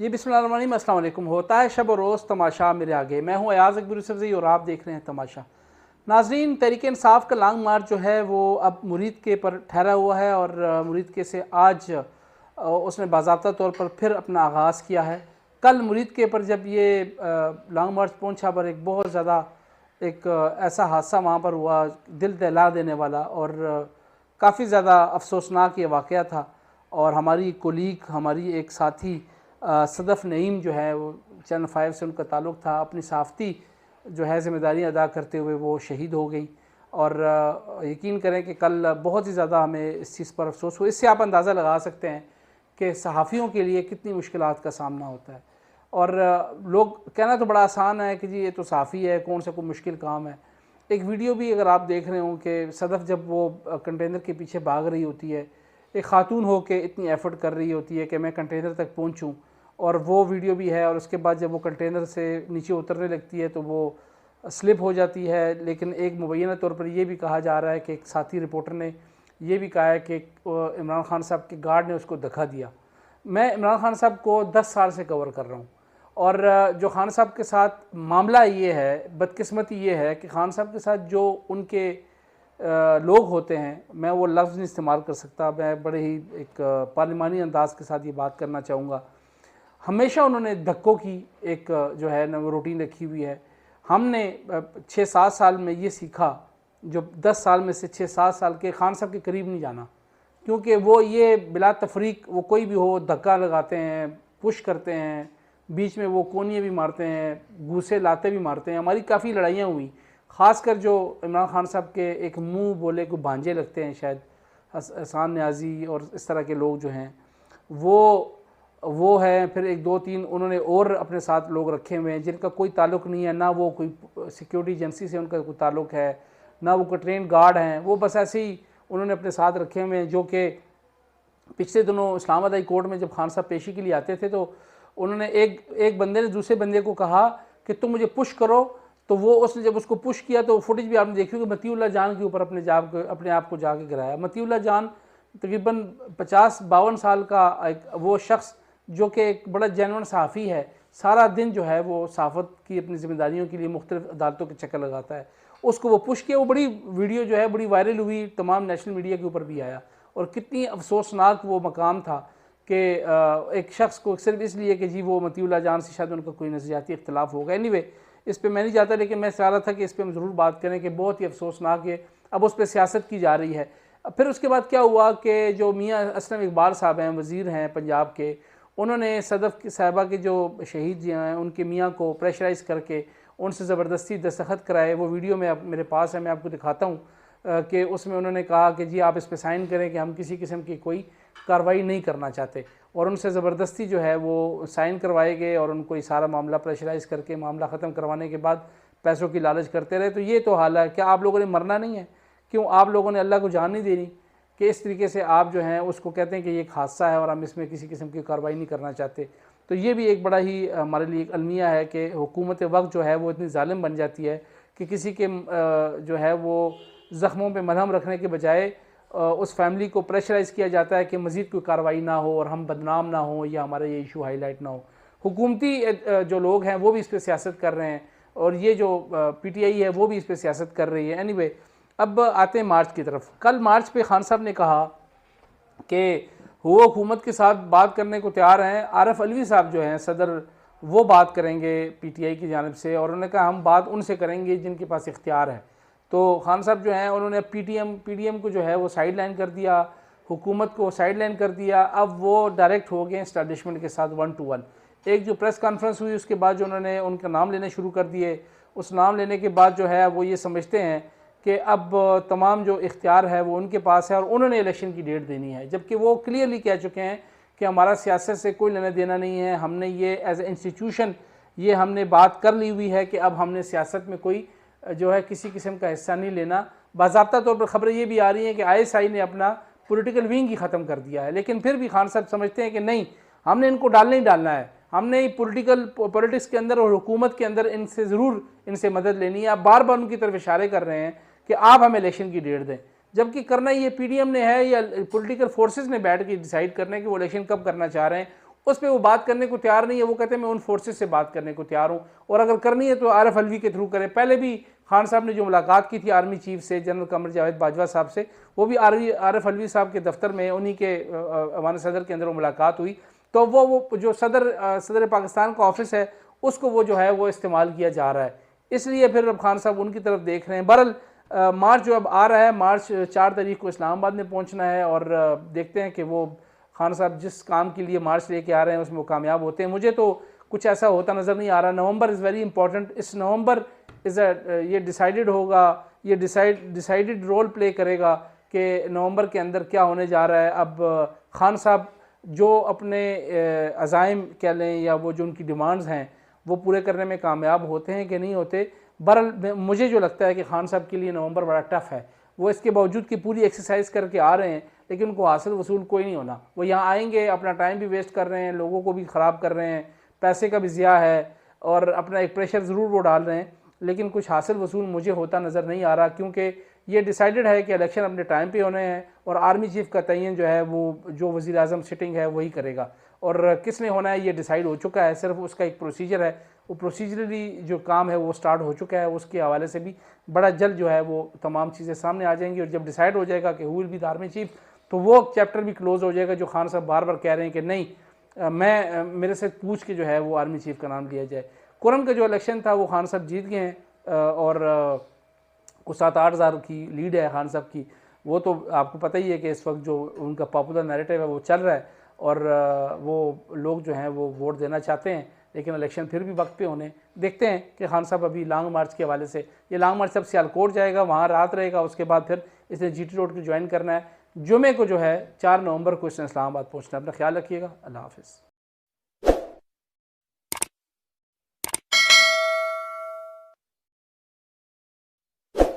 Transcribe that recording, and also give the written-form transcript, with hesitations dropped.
जी बिस्मिल्लाहिर्रहमानिर्रहीम, अस्सलाम वालेकुम। होता है शब और रोज़ तमाशा मेरे आगे। मैं हूँ अयाज़ अकबर यूसुफ़ज़ई और आप देख रहे हैं तमाशा। नाज़रीन, तहरीक इंसाफ का लॉन्ग मार्च जो है वो अब मुरीद के पर ठहरा हुआ है और मुरीद के से आज उसने बाज़ाब्ता तौर पर फिर अपना आगाज़ किया है। कल मुरीद के पर जब ये लॉन्ग मार्च पहुँचा पर एक बहुत ज़्यादा एक ऐसा हादसा वहाँ पर हुआ, दिल दहला देने वाला और काफ़ी ज़्यादा अफसोसनाक ये वाक़या था। और हमारी कोलीग, हमारी एक साथी सदफ़ नईम जो है वो चैनल 5 से उनका ताल्लुक़ था, अपनी सहाफ़ती जो है ज़िम्मेदारी अदा करते हुए वो शहीद हो गई। और यकीन करें कि कल बहुत ही ज़्यादा हमें इस चीज़ पर अफसोस हुआ। इससे आप अंदाज़ा लगा सकते हैं कि सहाफ़ियों के लिए कितनी मुश्किलात का सामना होता है। और लोग कहना तो बड़ा आसान है कि जी ये तो सहाफ़ी है, कौन सा कोई मुश्किल काम है। एक वीडियो भी अगर आप देख रहे हो कि सदफ़ जब वो कंटेनर के पीछे भाग रही होती है, एक ख़ातून हो के इतनी एफ़र्ट कर रही होती है कि मैं कंटेनर तक पहुँचूँ, और वो वीडियो भी है। और उसके बाद जब वो कंटेनर से नीचे उतरने लगती है तो वो स्लिप हो जाती है। लेकिन एक मुबैना तौर पर यह भी कहा जा रहा है कि एक साथी रिपोर्टर ने यह भी कहा है कि इमरान खान साहब के गार्ड ने उसको धक्का दिया। मैं इमरान खान साहब को 10 साल से कवर कर रहा हूँ और जो खान साहब के साथ मामला ये है, बदकिस्मती ये है कि खान साहब के साथ जो उनके लोग होते हैं, मैं वो लफ्ज़ नहीं इस्तेमाल कर सकता, मैं बड़े ही एक पार्लिमानी अंदाज के साथ ये बात करना चाहूँगा। हमेशा उन्होंने धक्कों की एक जो है ना वो रूटीन रखी हुई है। हमने 6-7 साल में ये सीखा, जो 10 साल में से 6-7 साल के खान साहब के करीब नहीं जाना, क्योंकि वो ये बिला तफरीक वो कोई भी हो धक्का लगाते हैं, पुश करते हैं, बीच में वो कोनियाँ भी मारते हैं, घूसे लाते भी मारते हैं। हमारी काफ़ी लड़ाइयाँ हुई, ख़ासकर जो इमरान खान साहब के एक मुँह बोले को भांजे लगते हैं, शायद हसन न्याजी और इस तरह के लोग जो हैं वो है। फिर 1-2-3 उन्होंने और अपने साथ लोग रखे हुए हैं जिनका कोई ताल्लुक़ नहीं है, ना वो कोई सिक्योरिटी एजेंसी से उनका कोई ताल्लुक़ है, ना वो कोई ट्रेन गार्ड हैं। वो बस ऐसे ही उन्होंने अपने साथ रखे हुए हैं, जो कि पिछले दिनों इस्लामाबाद हाई कोर्ट में जब खान साहब पेशी के लिए आते थे तो उन्होंने एक बंदे ने दूसरे बंदे को कहा कि तुम मुझे पुश करो, तो वो उसने जब उसको पुश किया तो फुटेज भी आपने देखी होगी, मतीउल्लाह जान के ऊपर अपने आप को जाके गिराया। मतीउल्लाह जान तकरीबन 50-52 साल का एक वो शख्स जो कि एक बड़ा जेन्युइन सहाफ़ी है, सारा दिन जो है वो सहाफ़त की अपनी ज़िम्मेदारियों के लिए मुख्तलिफ़ अदालतों के चक्कर लगाता है, उसको वो पुश किया। वो बड़ी वीडियो जो है बड़ी वायरल हुई, तमाम नेशनल मीडिया के ऊपर भी आया। और कितनी अफसोसनाक वो मकाम था कि एक शख्स को सिर्फ इसलिए कि जी वो मतीउल्लाह जान से शायद उनका कोई नज़रियाती इख्तलाफ होगा। एनीवे, इस पर मैं नहीं जाता, लेकिन मैं चाह रहा था कि इस पर हम ज़रूर बात करें कि बहुत ही अफसोसनाक है, अब उस पर सियासत की जा रही है। फिर उसके बाद क्या हुआ कि जो मियाँ असलम इकबाल साहब हैं, वज़ीर हैं पंजाब के, उन्होंने सदफ़ साहिबा के जो शहीद जी हैं उनके मियाँ को प्रेशराइज़ करके उनसे ज़बरदस्ती दस्तखत कराए। वो वीडियो में मेरे पास है, मैं आपको दिखाता हूँ कि उसमें उन्होंने कहा कि जी आप इस पर साइन करें कि हम किसी किस्म की कोई कार्रवाई नहीं करना चाहते, और उनसे ज़बरदस्ती जो है वो साइन करवाए गए और उनको ये सारा मामला प्रेशराइज़ करके मामला ख़त्म करवाने के बाद पैसों की लालच करते रहे। तो ये तो हाल है। क्या आप लोगों ने मरना नहीं है? क्यों आप लोगों ने अल्लाह को जान नहीं देनी कि इस तरीके से आप जो हैं उसको कहते हैं कि ये एक हादसा है और हम इसमें किसी किस्म की कार्रवाई नहीं करना चाहते। तो ये भी एक बड़ा ही हमारे लिए एक अलमिया है कि हुकूमत वक्त जो है वो इतनी जालिम बन जाती है कि किसी के जो है वो ज़ख्मों पे मलहम रखने के बजाय उस फैमिली को प्रेशराइज़ किया जाता है कि मज़ीद कोई कार्रवाई ना हो और हम बदनाम ना हो या हमारा ये इशू हाईलाइट ना हो। हुकूमती जो लोग हैं वो भी इस पर सियासत कर रहे हैं और ये जो PTI है वो भी इस पर सियासत कर रही है। एनीवे, अब आते हैं मार्च की तरफ। कल मार्च पे खान साहब ने कहा कि वो हुकूमत के साथ बात करने को तैयार हैं। आरिफ अलवी साहब जो हैं सदर, वो बात करेंगे PTI की जानिब से, और उन्होंने कहा हम बात उनसे करेंगे जिनके पास इख्तियार है। तो खान साहब जो हैं उन्होंने PDM को जो है वो साइड लाइन कर दिया, हुकूमत को साइड लाइन कर दिया। अब वो डायरेक्ट हो गए एस्टैब्लिशमेंट के साथ 1 to 1। एक जो प्रेस कॉन्फ्रेंस हुई उसके बाद जो उन्होंने उनका नाम लेने शुरू कर दिए, उस नाम लेने के बाद जो है वो ये समझते हैं कि अब तमाम जो इख्तियार है वो उनके पास है और उन्होंने इलेक्शन की डेट देनी है, जबकि वो क्लियरली कह चुके हैं कि हमारा सियासत से कोई लेना देना नहीं है। हमने ये एज ए इंस्टीट्यूशन ये हमने बात कर ली हुई है कि अब हमने सियासत में कोई जो है किसी किस्म का हिस्सा नहीं लेना। बाज़ाब्ता तौर पर ख़बरें ये भी आ रही हैं कि ISI ने अपना पॉलिटिकल विंग ही ख़त्म कर दिया है, लेकिन फिर भी खान साहब समझते हैं कि नहीं, हमने इनको डालना ही डालना है, हमने पॉलिटिक्स के अंदर और हुकूमत के अंदर इनसे ज़रूर इनसे मदद लेनी है। आप बार बार उनकी तरफ इशारे कर रहे हैं कि आप हमें इलेक्शन की डेट दें, जबकि करना ये PDM ने है या पॉलिटिकल फोर्सेस ने बैठ के डिसाइड करना है कि वो इलेक्शन कब करना चाह रहे हैं। उस पर वो बात करने को तैयार नहीं है। वो कहते हैं मैं उन फोर्सेस से बात करने को तैयार हूँ, और अगर करनी है तो आरएफ अलवी के थ्रू करें। पहले भी खान साहब ने जो मुलाकात की थी आर्मी चीफ से, जनरल कमर जावेद बाजवा साहब से, वो भी आरएफ अलवी साहब के दफ्तर में, उन्हीं के अवान सदर के अंदर वो मुलाकात हुई। तो वो जो सदर पाकिस्तान का ऑफिस है उसको वो जो है वो इस्तेमाल किया जा रहा है, इसलिए फिर अब खान साहब उनकी तरफ देख रहे हैं। बहरहाल मार्च जो अब आ रहा है, मार्च 4 तारीख को इस्लामाबाद में पहुंचना है, और देखते हैं कि वो खान साहब जिस काम के लिए मार्च लेके आ रहे हैं उसमें वो कामयाब होते हैं। मुझे तो कुछ ऐसा होता नज़र नहीं आ रहा। नवंबर इज़ वेरी इंपॉर्टेंट। इस नवंबर ये डिसाइडेड होगा, ये डिसाइडेड रोल प्ले करेगा कि नवंबर के अंदर क्या होने जा रहा है। अब खान साहब जो अपने अज़ाइम कह लें या वो जो उनकी डिमांड्स हैं वो पूरे करने में कामयाब होते हैं कि नहीं होते। बहरहाल मुझे जो लगता है कि खान साहब के लिए नवंबर बड़ा टफ़ है। वो इसके बावजूद कि पूरी एक्सरसाइज करके आ रहे हैं, लेकिन उनको हासिल वसूल कोई नहीं होना। वो यहाँ आएंगे, अपना टाइम भी वेस्ट कर रहे हैं, लोगों को भी ख़राब कर रहे हैं, पैसे का भी ज़िया है, और अपना एक प्रेशर ज़रूर वो डाल रहे हैं, लेकिन कुछ हासिल वसूल मुझे होता नज़र नहीं आ रहा। क्योंकि ये डिसाइडेड है कि इलेक्शन अपने टाइम पे होने हैं, और आर्मी चीफ का तयन जो है वो जो वज़ीर आज़म सिटिंग है वही करेगा, और किसने होना है ये डिसाइड हो चुका है। सिर्फ उसका एक प्रोसीजर है, वो प्रोसीजरली जो काम है वो स्टार्ट हो चुका है। उसके हवाले से भी बड़ा जल्द जो है वो तमाम चीज़ें सामने आ जाएंगी, और जब डिसाइड हो जाएगा कि who will be the army chief, तो वो चैप्टर भी क्लोज हो जाएगा जो खान साहब बार बार कह रहे हैं कि नहीं, मेरे से पूछ के जो है वो आर्मी चीफ का नाम लिया जाए। कुरन का जो इलेक्शन था वो खान साहब जीत गए हैं, और कुछ 7-8 हज़ार की लीड है खान साहब की। वो तो आपको पता ही है कि इस वक्त जो उनका पॉपुलर नैरेटिव है वो चल रहा है, और वो लोग जो हैं वो वोट देना चाहते हैं, लेकिन इलेक्शन फिर भी वक्त पे होने। देखते हैं कि खान साहब अभी लॉन्ग मार्च के हवाले से, ये लॉन्ग मार्च सब सियालकोट जाएगा, वहाँ रात रहेगा, उसके बाद फिर इसने जीटी रोड को ज्वाइन करना है। जुमे को जो है 4 नवंबर को इसने इस्लामाबाद पहुँचना है। अपना ख्याल रखिएगा। अल्लाह हाफ़िज़।